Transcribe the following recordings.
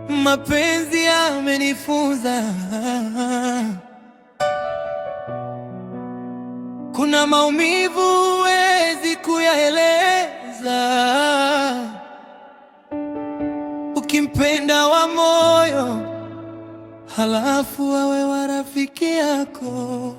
Mapenzi yamenifunza kuna maumivu huwezi kuyaeleza. Ukimpenda wa moyo halafu awe wa rafiki yako.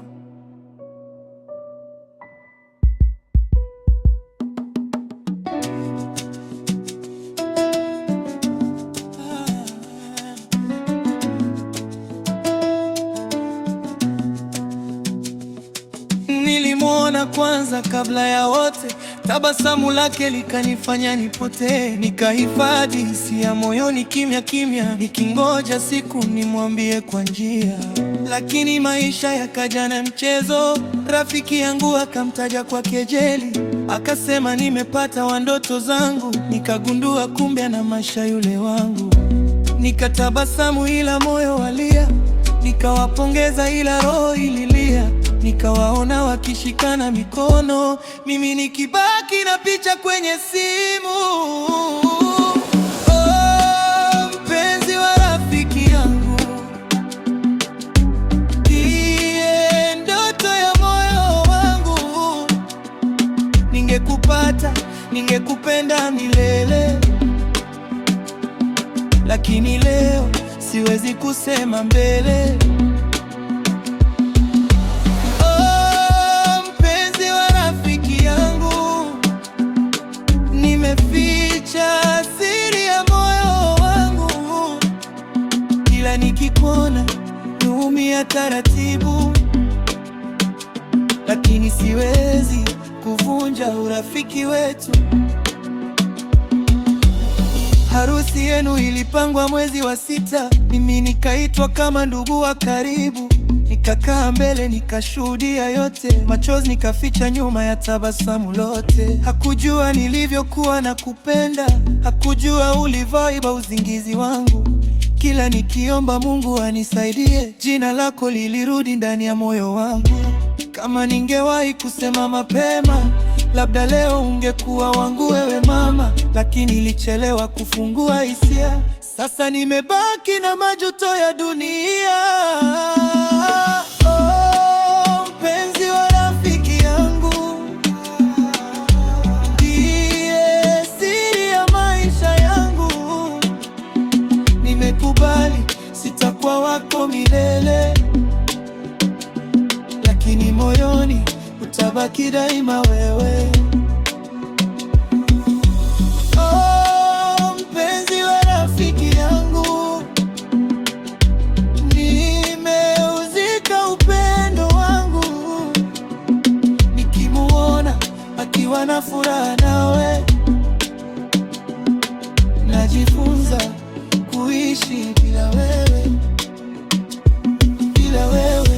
Nilimwona kwanza kabla ya wote, tabasamu lake likanifanya nipotee. Nikahifadhi hisia moyoni kimya kimya, nikingoja siku nimwambie kwa njia. Lakini maisha yakaja na mchezo, rafiki yangu akamtaja kwa kejeli, akasema nimepata wa ndoto zangu. Nikagundua kumbe ana maisha yule wangu. Nikatabasamu ila moyo walia, nikawapongeza ila roho ililia. Nikawaona wakishikana mikono, mimi nikibaki na picha kwenye simu. Oh, mpenzi wa rafiki yangu, ndiye ndoto ya moyo wangu. Ningekupata, ningekupenda milele, lakini leo siwezi kusema mbele. Nikikuona naumia taratibu, lakini siwezi kuvunja urafiki wetu. Harusi yenu ilipangwa mwezi wa 6, mimi nikaitwa kama ndugu wa karibu. Nikakaa mbele nikashuhudia yote, machozi nikaficha nyuma ya tabasamu lote. Hakujua nilivyokuwa na kupenda, hakujua ulivyoiba uzingizi wangu. Kila nikiomba Mungu anisaidie, jina lako lilirudi ndani ya moyo wangu. Kama ningewahi kusema mapema, labda leo ungekuwa wangu wewe mama, lakini nilichelewa kufungua hisia. Sasa nimebaki na majuto ya dunia. Oh, mpenzi wa rafiki yangu, ndiye siri ya maisha yangu. Nimekubali sitakuwa wako milele, lakini moyoni utabaki daima wewe. Oh, mpenzi wa rafiki yangu, nimeuzika upendo wangu. Nikimuona akiwa na furaha nawe, najifunza kuishi bila wewe, bila wewe.